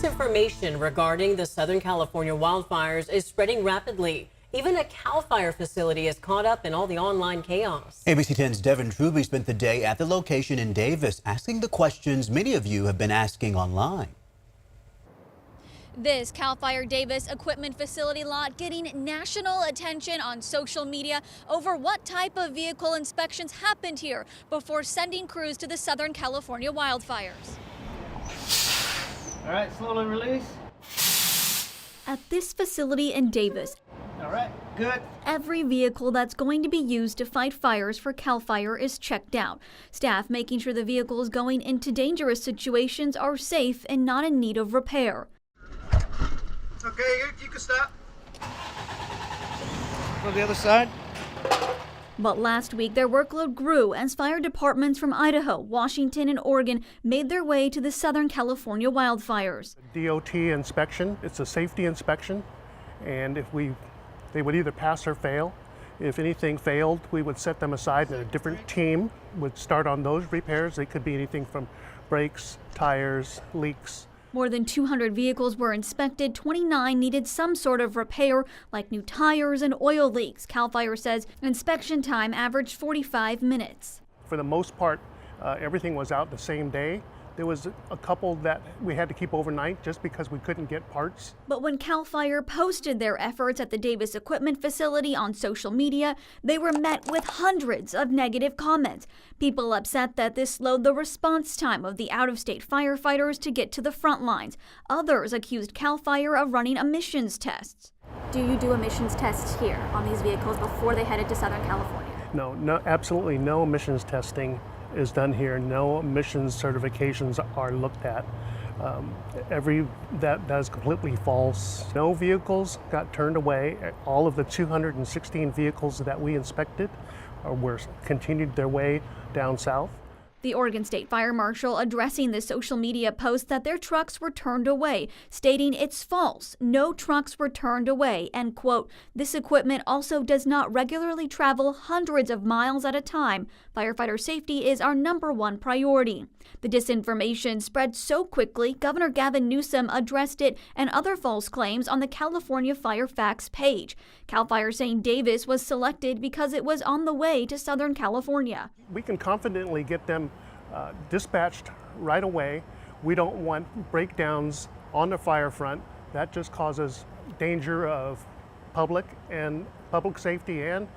Misinformation regarding the Southern California wildfires is spreading rapidly. Even a Calfire facility is caught up in all the online chaos. ABC 10's Devin Truby spent the day at the location in Davis asking the questions many of you have been asking online. This Calfire Davis equipment facility lot getting national attention on social media over what type of vehicle inspections happened here before sending crews to the Southern California wildfires. All right, slowly release. At this facility in Davis, All right, good. every vehicle that's going to be used to fight fires for Calfire is checked out. Staff making sure the vehicles going into dangerous situations are safe and not in need of repair. Okay, you can stop. Go to the other side. But last week, their workload grew as fire departments from Idaho, Washington, and Oregon made their way to the Southern California wildfires. DOT inspection, it's a safety inspection, and they would either pass or fail. If anything failed, we would set them aside and a different team would start on those repairs. They could be anything from brakes, tires, leaks. More than 200 vehicles were inspected. 29 needed some sort of repair, like new tires and oil leaks. Calfire says inspection time averaged 45 minutes. For the most part, everything was out the same day. There was a couple that we had to keep overnight just because we couldn't get parts. But when Calfire posted their efforts at the Davis equipment facility on social media, they were met with hundreds of negative comments. People upset that this slowed the response time of the out-of-state firefighters to get to the front lines. Others accused Calfire of running emissions tests. Do you do emissions tests here on these vehicles before they headed to Southern California? No, absolutely no emissions testing is done here. No emissions certifications are looked at. That is completely false. No vehicles got turned away. All of the 216 vehicles that we inspected continued their way down south. The Oregon State Fire Marshal addressing the social media post that their trucks were turned away, stating it's false. No trucks were turned away, and quote, this equipment also does not regularly travel hundreds of miles at a time. Firefighter safety is our #1 priority. The disinformation spread so quickly, Governor Gavin Newsom addressed it and other false claims on the California Fire Facts page. Cal Fire saying Davis was selected because it was on the way to Southern California. We can confidently get them dispatched right away. We don't want breakdowns on the fire front. That just causes danger of public safety and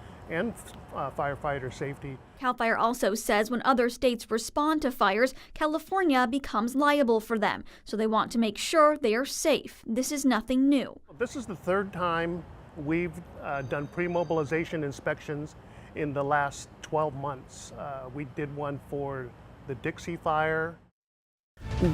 firefighter safety. Cal Fire also says when other states respond to fires, California becomes liable for them. So they want to make sure they are safe. This is nothing new. This is the third time we've done pre-mobilization inspections in the last 12 months. We did one for the Dixie Fire.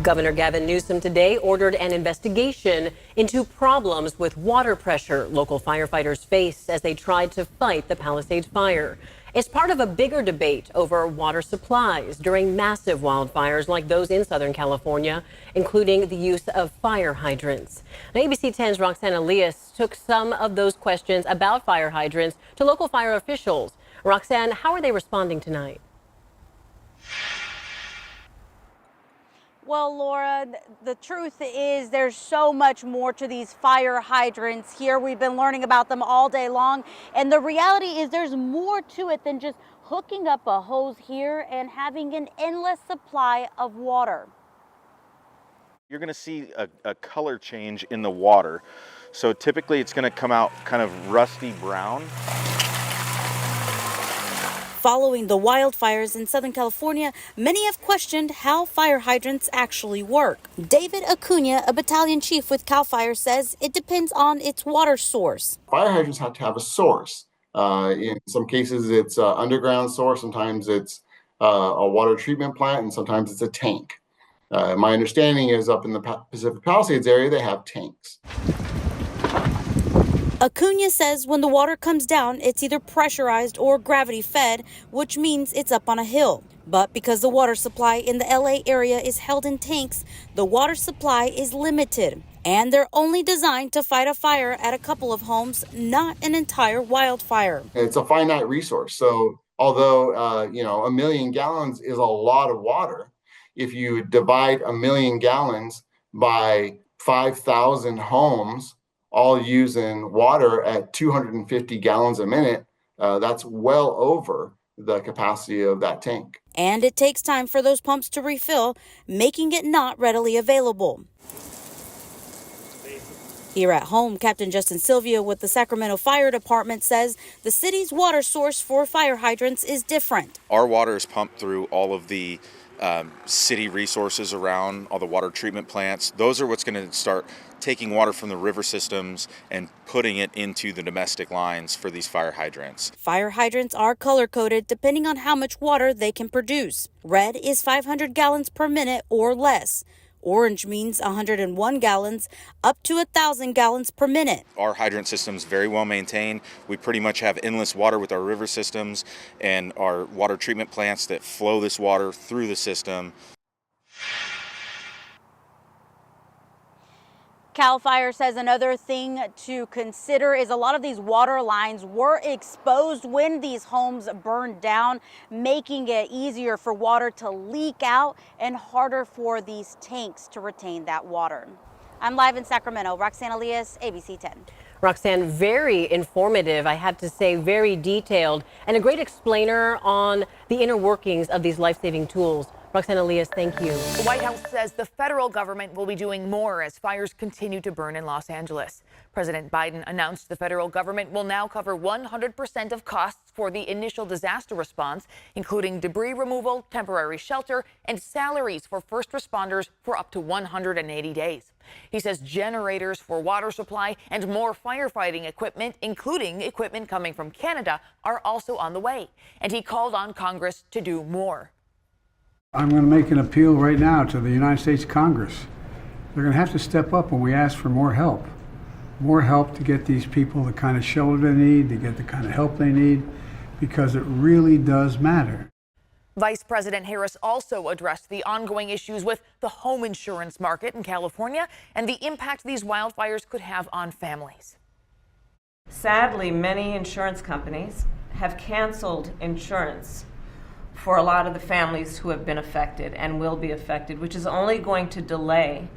Governor Gavin Newsom today ordered an investigation into problems with water pressure local firefighters face as they tried to fight the Palisades fire. It's part of a bigger debate over water supplies during massive wildfires like those in Southern California, including the use of fire hydrants. Now, ABC 10's Roxanne Elias took some of those questions about fire hydrants to local fire officials. Roxanne, how are they responding tonight? Well, Laura, the truth is there's so much more to these fire hydrants here. We've been learning about them all day long. And the reality is there's more to it than just hooking up a hose here and having an endless supply of water. You're going to see a color change in the water. So typically it's going to come out kind of rusty brown. Following the wildfires in Southern California, many have questioned how fire hydrants actually work. David Acuna, a battalion chief with Cal Fire, says it depends on its water source. Fire hydrants have to have a source. In some cases, it's an underground source. Sometimes it's a water treatment plant, and sometimes it's a tank. My understanding is up in the Pacific Palisades area, they have tanks. Acuna says when the water comes down, it's either pressurized or gravity fed, which means it's up on a hill. But because the water supply in the LA area is held in tanks, the water supply is limited. And they're only designed to fight a fire at a couple of homes, not an entire wildfire. It's a finite resource. So although, 1 million gallons is a lot of water, if you divide 1 million gallons by 5,000 homes all using water at 250 gallons a minute, that's well over the capacity of that tank. And it takes time for those pumps to refill, making it not readily available. Here at home, Captain Justin Silvia with the Sacramento Fire Department says the city's water source for fire hydrants is different. Our water is pumped through all of the city resources around, all the water treatment plants. Those are what's going to start taking water from the river systems and putting it into the domestic lines for these fire hydrants. Fire hydrants are color-coded depending on how much water they can produce. Red is 500 gallons per minute or less. Orange means 101 gallons, up to 1,000 gallons per minute. Our hydrant system's very well maintained. We pretty much have endless water with our river systems and our water treatment plants that flow this water through the system. Calfire says another thing to consider is a lot of these water lines were exposed when these homes burned down, making it easier for water to leak out and harder for these tanks to retain that water. I'm live in Sacramento. Roxanne Elias, ABC 10. Roxanne, very informative, I have to say, very detailed, and a great explainer on the inner workings of these life-saving tools. Roxanne Elias, thank you. The White House says the federal government will be doing more as fires continue to burn in Los Angeles. President Biden announced the federal government will now cover 100% of costs for the initial disaster response, including debris removal, temporary shelter, and salaries for first responders for up to 180 days. He says generators for water supply and more firefighting equipment, including equipment coming from Canada, are also on the way. And he called on Congress to do more. I'm going to make an appeal right now to the United States Congress. They're going to have to step up when we ask for more help. More help to get these people the kind of shelter they need, to get the kind of help they need, because it really does matter. Vice President Harris also addressed the ongoing issues with the home insurance market in California and the impact these wildfires could have on families. Sadly, many insurance companies have canceled insurance for a lot of the families who have been affected and will be affected, which is only going to delay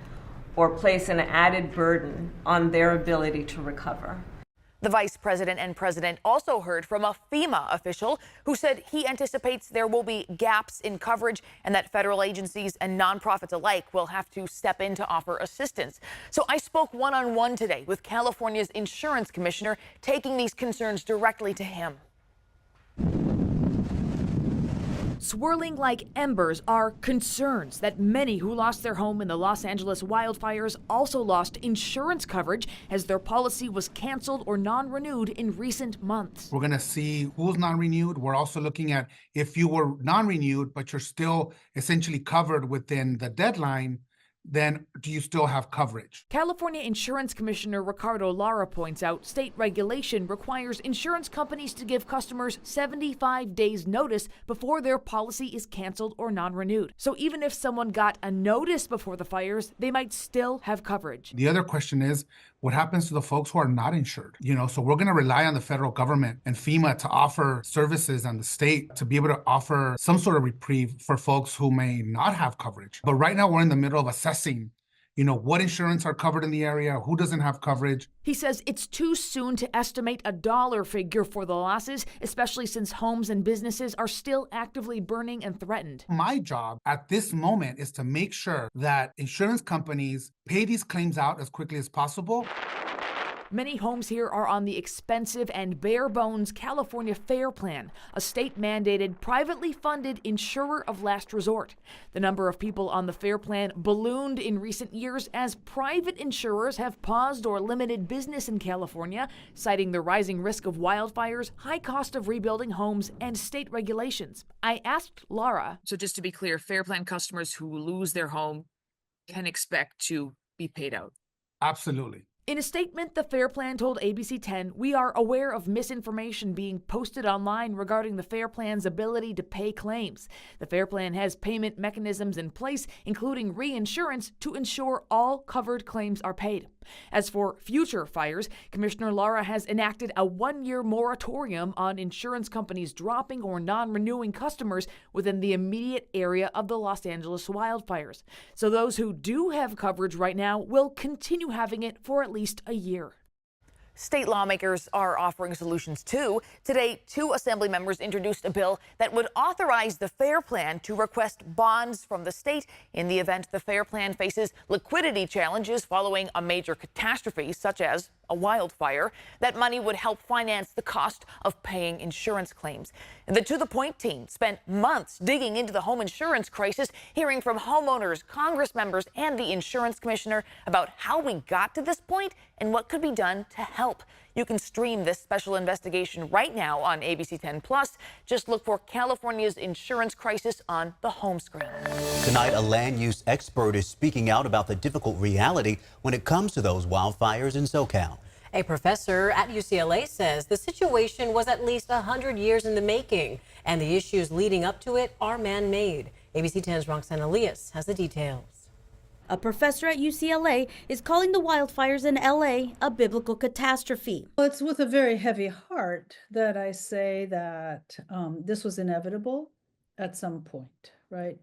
or place an added burden on their ability to recover. The vice president and president also heard from a FEMA official who said he anticipates there will be gaps in coverage and that federal agencies and nonprofits alike will have to step in to offer assistance. So I spoke one-on-one today with California's insurance commissioner, taking these concerns directly to him. Swirling like embers are concerns that many who lost their home in the Los Angeles wildfires also lost insurance coverage as their policy was canceled or non-renewed in recent months. We're going to see who's non-renewed. We're also looking at if you were non-renewed, but you're still essentially covered within the deadline, then do you still have coverage? California Insurance Commissioner Ricardo Lara points out state regulation requires insurance companies to give customers 75 days notice before their policy is canceled or non-renewed. So even if someone got a notice before the fires, they might still have coverage. The other question is, what happens to the folks who are not insured? So we're going to rely on the federal government and FEMA to offer services and the state to be able to offer some sort of reprieve for folks who may not have coverage. But right now we're in the middle of assessing what insurance are covered in the area, who doesn't have coverage. He says it's too soon to estimate a dollar figure for the losses, especially since homes and businesses are still actively burning and threatened. My job at this moment is to make sure that insurance companies pay these claims out as quickly as possible. Many homes here are on the expensive and bare-bones California FAIR Plan, a state-mandated, privately funded insurer of last resort. The number of people on the FAIR Plan ballooned in recent years as private insurers have paused or limited business in California, citing the rising risk of wildfires, high cost of rebuilding homes, and state regulations. I asked Laura. So just to be clear, FAIR Plan customers who lose their home can expect to be paid out. Absolutely. In a statement, the FAIR Plan told ABC 10, "We are aware of misinformation being posted online regarding the FAIR Plan's ability to pay claims. The FAIR Plan has payment mechanisms in place, including reinsurance, to ensure all covered claims are paid." As for future fires, Commissioner Lara has enacted a 1-year moratorium on insurance companies dropping or non-renewing customers within the immediate area of the Los Angeles wildfires. So those who do have coverage right now will continue having it for at least a year. State lawmakers are offering solutions too. Today, 2 assembly members introduced a bill that would authorize the FAIR Plan to request bonds from the state in the event the FAIR Plan faces liquidity challenges following a major catastrophe such as a wildfire. That money would help finance the cost of paying insurance claims. The To The Point team spent months digging into the home insurance crisis, hearing from homeowners, Congress members, and the insurance commissioner about how we got to this point and what could be done to help. You can stream this special investigation right now on ABC 10 Plus. Just look for California's insurance crisis on the home screen. Tonight, a land use expert is speaking out about the difficult reality when it comes to those wildfires in SoCal. A professor at UCLA says the situation was at least 100 years in the making, and the issues leading up to it are man-made. ABC 10's Roxanne Elias has the details. A professor at UCLA is calling the wildfires in LA a biblical catastrophe. Well, it's with a very heavy heart that I say that this was inevitable at some point, right?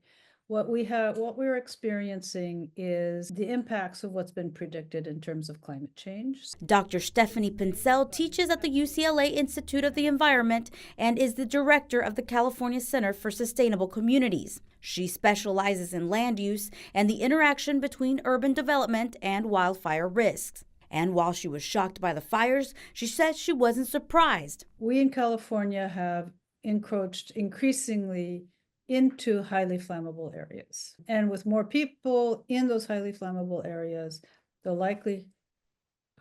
What we're experiencing is the impacts of what's been predicted in terms of climate change. Dr. Stephanie Pincel teaches at the UCLA Institute of the Environment and is the director of the California Center for Sustainable Communities. She specializes in land use and the interaction between urban development and wildfire risks. And while she was shocked by the fires, she says she wasn't surprised. We in California have encroached increasingly into highly flammable areas. And with more people in those highly flammable areas, the likelihood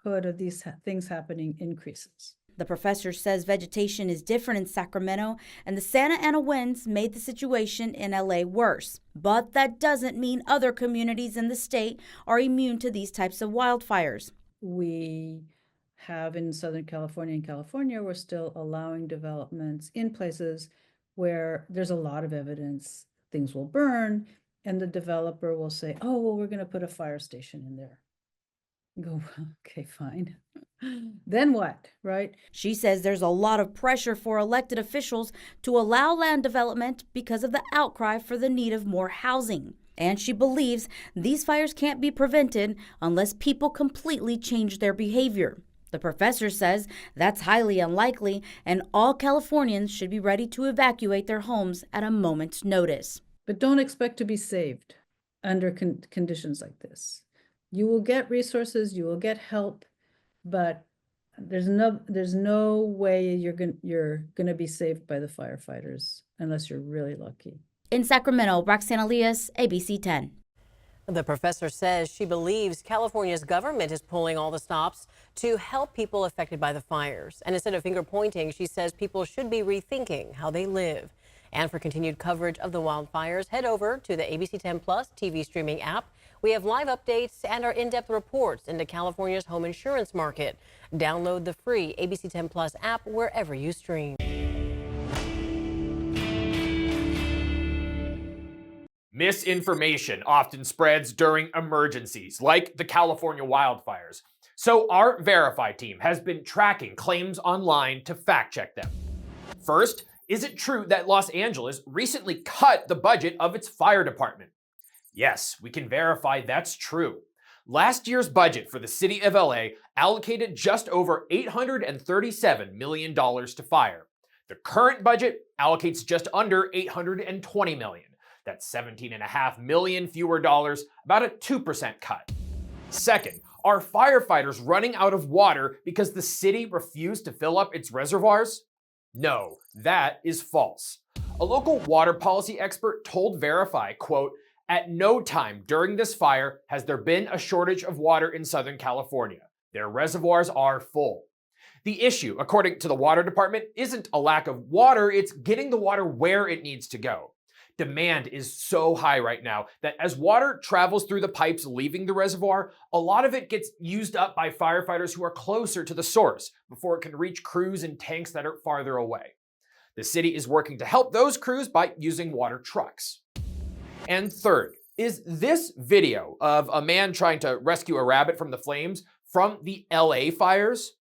of these things happening increases. The professor says vegetation is different in Sacramento, and the Santa Ana winds made the situation in LA worse. But that doesn't mean other communities in the state are immune to these types of wildfires. We have in Southern California and California, we're still allowing developments in places where there's a lot of evidence things will burn, and the developer will say, oh, well, we're going to put a fire station in there. You go, okay, fine. Then what, right? She says there's a lot of pressure for elected officials to allow land development because of the outcry for the need of more housing. And she believes these fires can't be prevented unless people completely change their behavior. The professor says that's highly unlikely, and all Californians should be ready to evacuate their homes at a moment's notice. But don't expect to be saved under conditions like this. You will get resources, you will get help, but there's no way you're going to be saved by the firefighters unless you're really lucky. In Sacramento, Roxanne Elias, ABC 10. The professor says she believes California's government is pulling all the stops to help people affected by the fires. And instead of finger pointing, she says people should be rethinking how they live. And for continued coverage of the wildfires, head over to the ABC 10 Plus TV streaming app. We have live updates and our in-depth reports into California's home insurance market. Download the free ABC 10 Plus app wherever you stream. Misinformation often spreads during emergencies, like the California wildfires. So our Verify team has been tracking claims online to fact-check them. First, is it true that Los Angeles recently cut the budget of its fire department? Yes, we can verify that's true. Last year's budget for the city of LA allocated just over $837 million to fire. The current budget allocates just under $820 million. That's $17.5 million fewer dollars, about a 2% cut. Second, are firefighters running out of water because the city refused to fill up its reservoirs? No, that is false. A local water policy expert told Verify, quote, "At no time during this fire has there been a shortage of water in Southern California. Their reservoirs are full." The issue, according to the water department, isn't a lack of water, it's getting the water where it needs to go. Demand is so high right now that as water travels through the pipes leaving the reservoir, a lot of it gets used up by firefighters who are closer to the source before it can reach crews and tanks that are farther away. The city is working to help those crews by using water trucks. And third, is this video of a man trying to rescue a rabbit from the flames from the LA fires?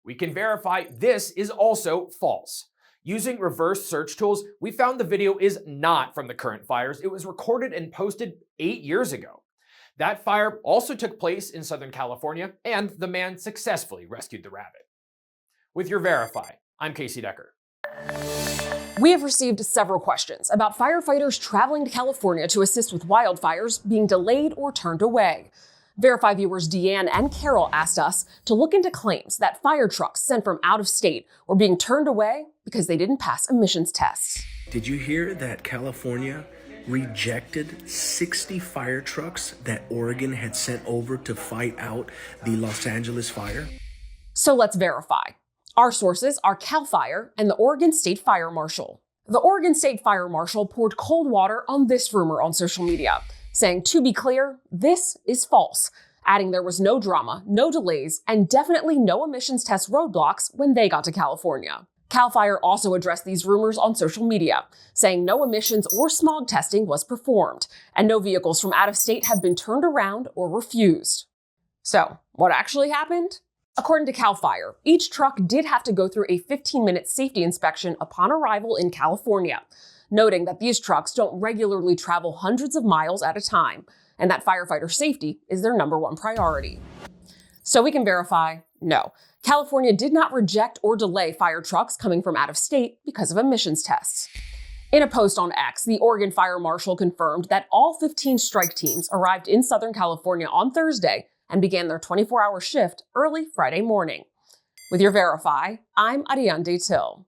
We can verify this is also false. Using reverse search tools, we found the video is not from the current fires. It was recorded and posted 8 years ago. That fire also took place in Southern California, and the man successfully rescued the rabbit. With your Verify, I'm Casey Decker. We have received several questions about firefighters traveling to California to assist with wildfires being delayed or turned away. Verify viewers Deanne and Carol asked us to look into claims that fire trucks sent from out of state were being turned away because they didn't pass emissions tests. Did you hear that California rejected 60 fire trucks that Oregon had sent over to fight out the Los Angeles fire? So let's verify. Our sources are Calfire and the Oregon State Fire Marshal. The Oregon State Fire Marshal poured cold water on this rumor on social media, saying, to be clear, this is false, adding there was no drama, no delays, and definitely no emissions test roadblocks when they got to California. Calfire also addressed these rumors on social media, saying no emissions or smog testing was performed, and no vehicles from out of state have been turned around or refused. So, what actually happened? According to Calfire, each truck did have to go through a 15-minute safety inspection upon arrival in California, noting that these trucks don't regularly travel hundreds of miles at a time, and that firefighter safety is their #1 priority. So we can verify, no, California did not reject or delay fire trucks coming from out of state because of emissions tests. In a post on X, the Oregon Fire Marshal confirmed that all 15 strike teams arrived in Southern California on Thursday and began their 24-hour shift early Friday morning. With your Verify, I'm Ariande Till.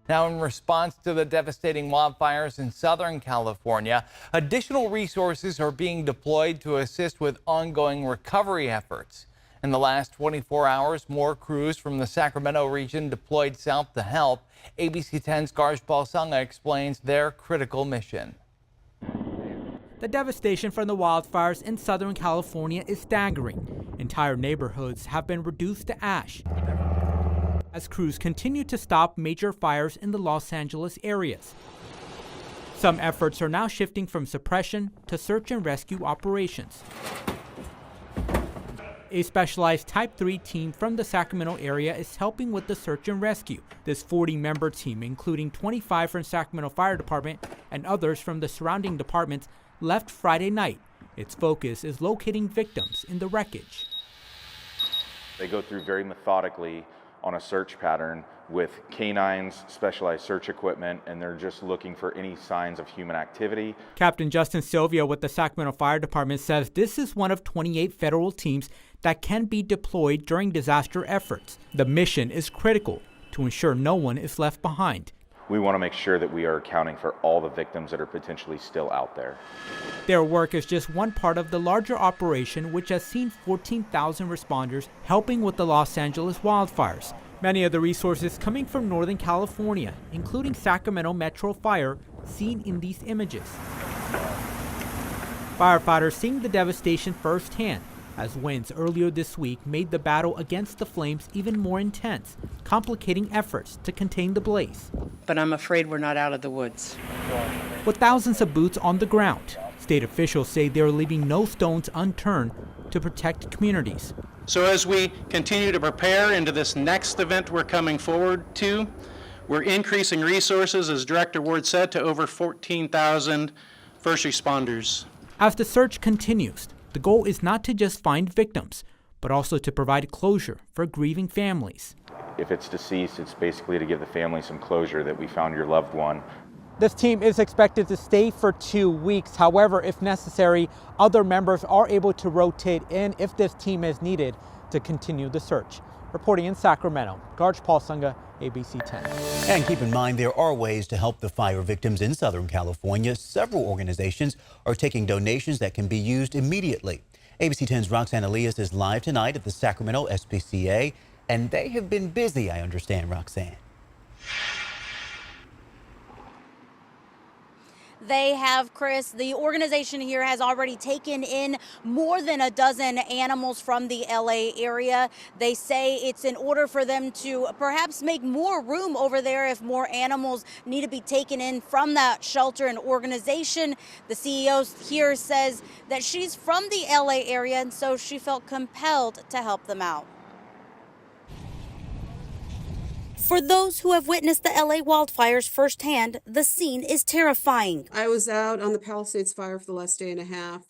Now, in response to the devastating wildfires in Southern California, additional resources are being deployed to assist with ongoing recovery efforts. In the last 24 hours, more crews from the Sacramento region deployed south to help. ABC 10's Garj Balsanga explains their critical mission. The devastation from the wildfires in Southern California is staggering. Entire neighborhoods have been reduced to ash as crews continue to stop major fires in the Los Angeles areas. Some efforts are now shifting from suppression to search and rescue operations. A specialized Type 3 team from the Sacramento area is helping with the search and rescue. This 40-member team, including 25 from Sacramento Fire Department and others from the surrounding departments, left Friday night. Its focus is locating victims in the wreckage. They go through very methodically on a search pattern with canines, specialized search equipment, and they're just looking for any signs of human activity. Captain Justin Sylvia with the Sacramento Fire Department says this is one of 28 federal teams that can be deployed during disaster efforts. The mission is critical to ensure no one is left behind. We want to make sure that we are accounting for all the victims that are potentially still out there. Their work is just one part of the larger operation, which has seen 14,000 responders helping with the Los Angeles wildfires. Many of the resources coming from Northern California, including Sacramento Metro Fire, seen in these images. Firefighters seeing the devastation firsthand, as winds earlier this week made the battle against the flames even more intense, complicating efforts to contain the blaze. But I'm afraid we're not out of the woods. With thousands of boots on the ground, state officials say they're leaving no stones unturned to protect communities. So as we continue to prepare into this next event we're coming forward to, we're increasing resources, as Director Ward said, to over 14,000 first responders. As the search continues, the goal is not to just find victims, but also to provide closure for grieving families. If it's deceased, it's basically to give the family some closure that we found your loved one. This team is expected to stay for 2 weeks. However, if necessary, other members are able to rotate in if this team is needed to continue the search. Reporting in Sacramento, Garj Balsanga, ABC 10. And keep in mind, there are ways to help the fire victims in Southern California. Several organizations are taking donations that can be used immediately. ABC 10's Roxanne Elias is live tonight at the Sacramento SPCA, and they have been busy, I understand, Roxanne. They have, Chris, the organization here has already taken in more than a dozen animals from the LA area. They say it's in order for them to perhaps make more room over there if more animals need to be taken in from that shelter and organization. The CEO here says that she's from the LA area, and so she felt compelled to help them out. For those who have witnessed the LA wildfires firsthand, the scene is terrifying. I was out on the Palisades fire for the last day and a half,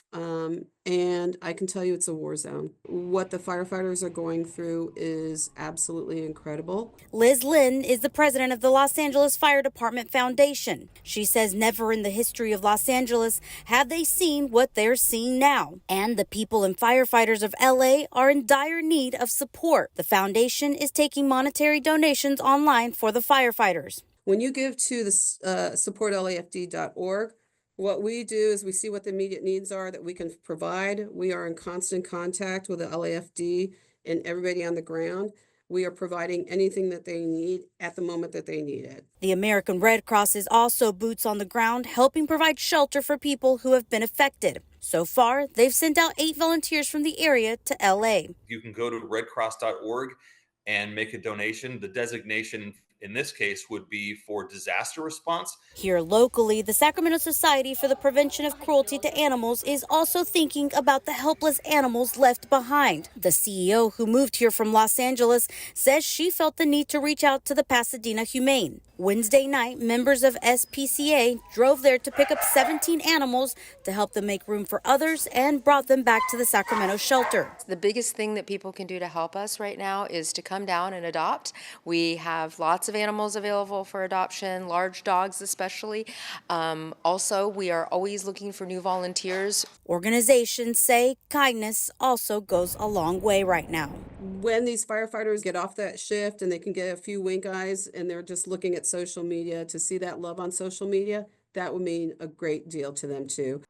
and I can tell you it's a war zone. What the firefighters are going through is absolutely incredible. Liz Lynn is the president of the Los Angeles Fire Department Foundation. She says never in the history of Los Angeles have they seen what they're seeing now. And the people and firefighters of LA are in dire need of support. The foundation is taking monetary donations online for the firefighters. When you give to the supportlafd.org, what we do is we see what the immediate needs are that we can provide. We are in constant contact with the LAFD and everybody on the ground. We are providing anything that they need at the moment that they need it. The American Red Cross is also boots on the ground, helping provide shelter for people who have been affected. So far, they've sent out 8 volunteers from the area to LA. You can go to redcross.org and make a donation. The designation in this case would be for disaster response. Here locally, the Sacramento Society for the Prevention of Cruelty to Animals is also thinking about the helpless animals left behind. The CEO, who moved here from Los Angeles, says she felt the need to reach out to the Pasadena Humane. Wednesday night, members of SPCA drove there to pick up 17 animals to help them make room for others and brought them back to the Sacramento shelter. The biggest thing that people can do to help us right now is to come down and adopt. We have lots of animals available for adoption, large dogs especially. Also, we are always looking for new volunteers. Organizations say kindness also goes a long way right now. When these firefighters get off that shift and they can get a few wink eyes and they're just looking at social media, to see that love on social media, that would mean a great deal to them too.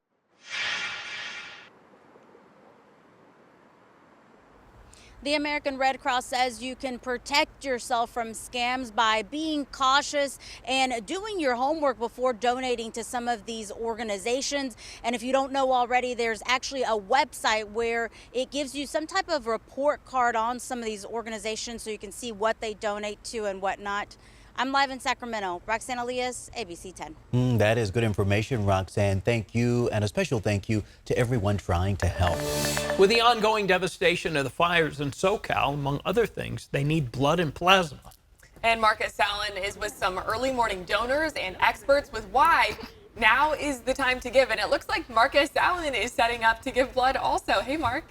The American Red Cross says you can protect yourself from scams by being cautious and doing your homework before donating to some of these organizations. And if you don't know already, there's actually a website where it gives you some type of report card on some of these organizations so you can see what they donate to and what not. I'm live in Sacramento. Roxanne Elias, ABC 10. That is good information, Roxanne. Thank you, and a special thank you to everyone trying to help. With the ongoing devastation of the fires in SoCal, among other things, they need blood and plasma. And Marcus Allen is with some early morning donors and experts with why now is the time to give. And it looks like Marcus Allen is setting up to give blood also. Hey, Mark.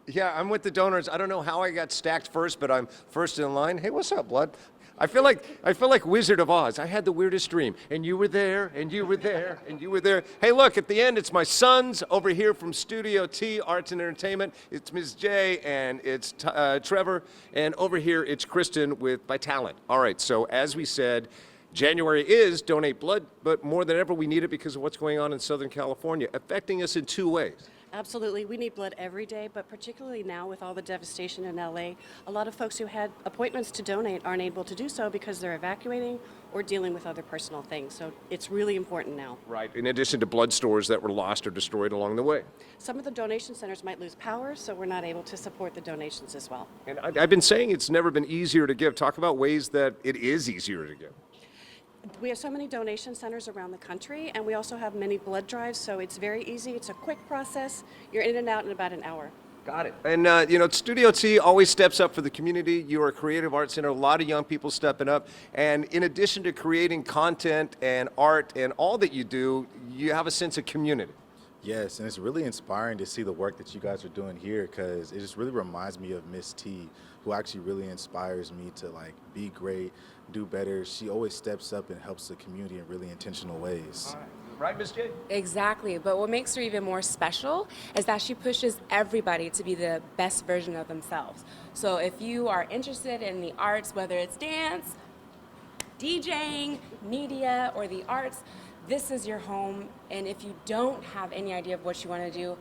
Yeah, I'm with the donors. I don't know how I got stacked first, but I'm first in line. Hey, what's up, blood? I feel like Wizard of Oz. I had the weirdest dream, and you were there, and you were there, and you were there. Hey, look, at the end, it's my sons over here from Studio T, Arts and Entertainment. It's Ms. J, and it's Trevor, and over here, it's Kristen by Talent. All right, so as we said, January is Donate Blood, but more than ever, we need it because of what's going on in Southern California, affecting us in 2 ways. Absolutely. We need blood every day, but particularly now with all the devastation in LA, a lot of folks who had appointments to donate aren't able to do so because they're evacuating or dealing with other personal things. So it's really important now. Right, in addition to blood stores that were lost or destroyed along the way. Some of the donation centers might lose power, so we're not able to support the donations as well. And I've been saying it's never been easier to give. Talk about ways that it is easier to give. We have so many donation centers around the country, and we also have many blood drives, so it's very easy. It's a quick process. You're in and out in about an hour. Got it. And, Studio T always steps up for the community. You are a creative arts center, a lot of young people stepping up. And in addition to creating content and art and all that you do, you have a sense of community. Yes, and it's really inspiring to see the work that you guys are doing here because it just really reminds me of Miss T, who actually really inspires me to be great, do better. She always steps up and helps the community in really intentional ways. Right, Ms. J? Exactly, but what makes her even more special is that she pushes everybody to be the best version of themselves. So if you are interested in the arts, whether it's dance, DJing, media, or the arts, this is your home. And if you don't have any idea of what you want to do,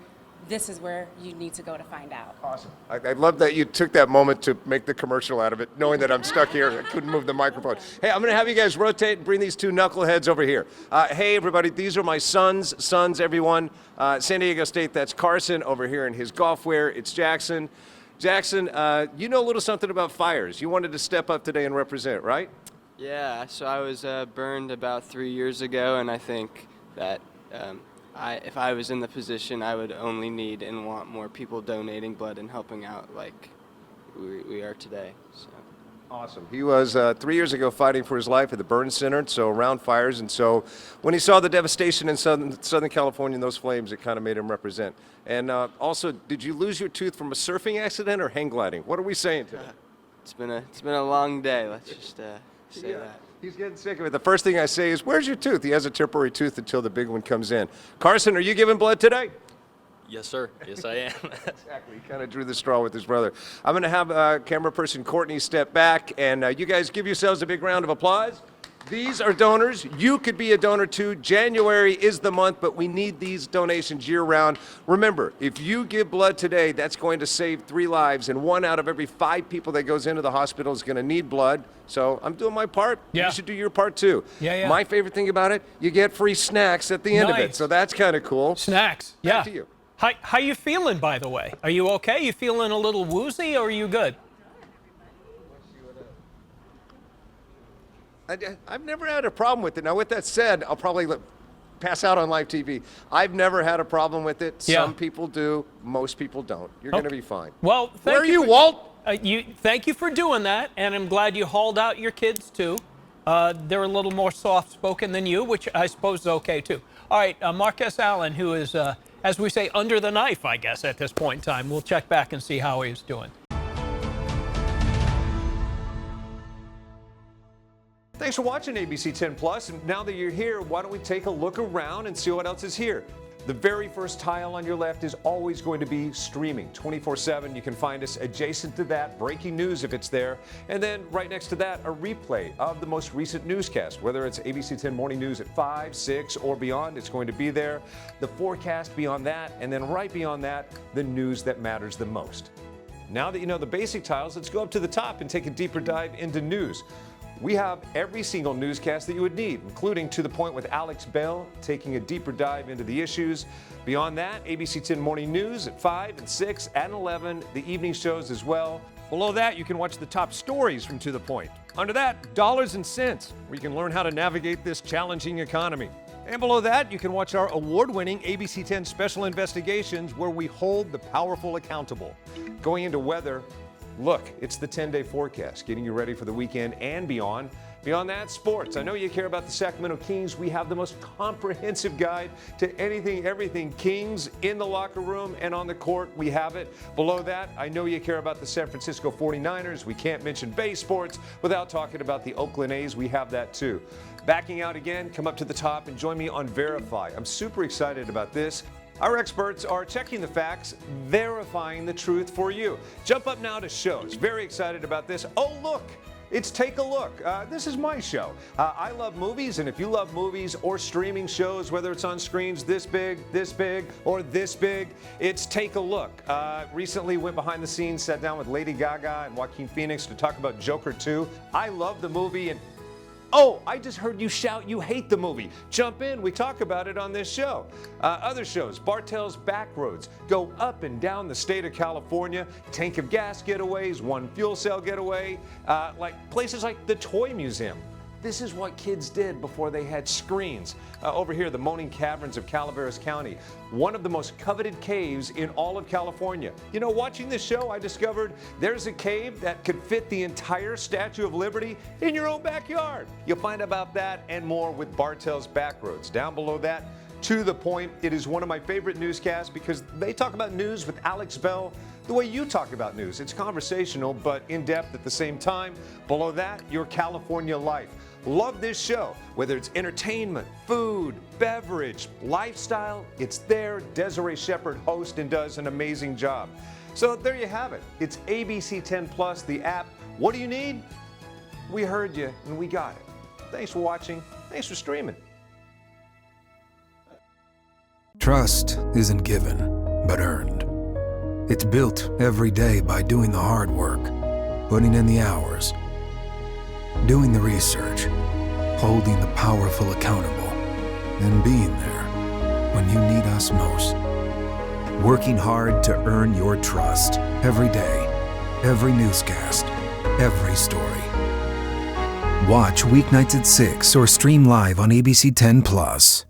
this is where you need to go to find out. Awesome. I love that you took that moment to make the commercial out of it, knowing that I'm stuck here. I couldn't move the microphone. Hey, I'm going to have you guys rotate and bring these two knuckleheads over here. Hey, everybody, these are my sons, everyone. San Diego State, that's Carson over here in his golf wear. It's Jackson. Jackson, you know a little something about fires. You wanted to step up today and represent, right? Yeah, so I was burned about 3 years ago, and I think that if I was in the position, I would only need and want more people donating blood and helping out like we are today. So. Awesome. He was 3 years ago fighting for his life at the burn center, so around fires. And so when he saw the devastation in Southern California and those flames, it kind of made him represent. And also, did you lose your tooth from a surfing accident or hang gliding? What are we saying today? It's been a long day. Let's just say that. He's getting sick of it. The first thing I say is, where's your tooth? He has a temporary tooth until the big one comes in. Carson, are you giving blood today? Yes, sir. Yes, I am. Exactly. He kind of drew the straw with his brother. I'm going to have camera person Courtney step back, and you guys give yourselves a big round of applause. These are donors. You could be a donor too. January is the month, but we need these donations year-round. Remember, if you give blood today, that's going to save 3 lives, and 1 out of every 5 people that goes into the hospital is going to need blood. So I'm doing my part. Yeah. You should do your part too. Yeah. My favorite thing about it, you get free snacks at the end of it. So that's kind of cool. Snacks. Back to you. How you feeling, by the way? Are you okay? You feeling a little woozy, or are you good? I've never had a problem with it. Now, with that said, I'll probably pass out on live TV. I've never had a problem with it. Yeah. Some people do. Most people don't. You're going to be fine. Well, where are you, Walt? Thank you for doing that, and I'm glad you hauled out your kids, too. They're a little more soft-spoken than you, which I suppose is okay, too. All right, Marquez Allen, who is, as we say, under the knife, I guess, at this point in time. We'll check back and see how he's doing. Thanks for watching ABC 10 Plus. And now that you're here, why don't we take a look around and see what else is here? The very first tile on your left is always going to be streaming 24/7. You can find us adjacent to that, breaking news if it's there. And then right next to that, a replay of the most recent newscast. Whether it's ABC 10 Morning News at 5, 6, or beyond, it's going to be there. The forecast beyond that, and then right beyond that, the news that matters the most. Now that you know the basic tiles, let's go up to the top and take a deeper dive into news. We have every single newscast that you would need, including To the Point with Alex Bell, taking a deeper dive into the issues. Beyond that, ABC 10 Morning News at 5 and 6 and 11, the evening shows as well. Below that, you can watch the top stories from To the Point. Under that, Dollars and Cents, where you can learn how to navigate this challenging economy. And below that, you can watch our award-winning ABC 10 Special Investigations, where we hold the powerful accountable. Going into weather, look, it's the 10-day forecast, getting you ready for the weekend and beyond. Beyond that, sports. I know you care about the Sacramento Kings. We have the most comprehensive guide to anything, everything Kings in the locker room and on the court. We have it. Below that, I know you care about the San Francisco 49ers. We can't mention Bay Sports without talking about the Oakland A's. We have that too. Backing out again, come up to the top and join me on Verify. I'm super excited about this. Our experts are checking the facts, verifying the truth for you. Jump up now to shows. Very excited about this. Oh, look. It's Take a Look. This is my show. I love movies, and if you love movies or streaming shows, whether it's on screens this big, or this big, it's Take a Look. Recently went behind the scenes, sat down with Lady Gaga and Joaquin Phoenix to talk about Joker 2. I love the movie, and oh, I just heard you shout you hate the movie. Jump in, we talk about it on this show. Other shows, Bartell's Backroads, go up and down the state of California, tank of gas getaways, one fuel cell getaway, like places like the Toy Museum. This is what kids did before they had screens. Over here, the Moaning Caverns of Calaveras County, one of the most coveted caves in all of California. You know, watching this show, I discovered there's a cave that could fit the entire Statue of Liberty in your own backyard. You'll find about that and more with Bartell's Backroads. Down below that, To the Point. It is one of my favorite newscasts because they talk about news with Alex Bell the way you talk about news. It's conversational, but in-depth at the same time. Below that, Your California Life. Love this show. Whether it's entertainment, food, beverage, lifestyle, it's there. Desiree Shepherd hosts and does an amazing job. So there you have it. It's ABC 10 Plus, the app. What do you need? We heard you and we got it. Thanks for watching. Thanks for streaming. Trust isn't given, but earned. It's built every day by doing the hard work, putting in the hours, doing the research, holding the powerful accountable, and being there when you need us most. Working hard to earn your trust every day, every newscast, every story. Watch weeknights at 6 or stream live on ABC 10 Plus.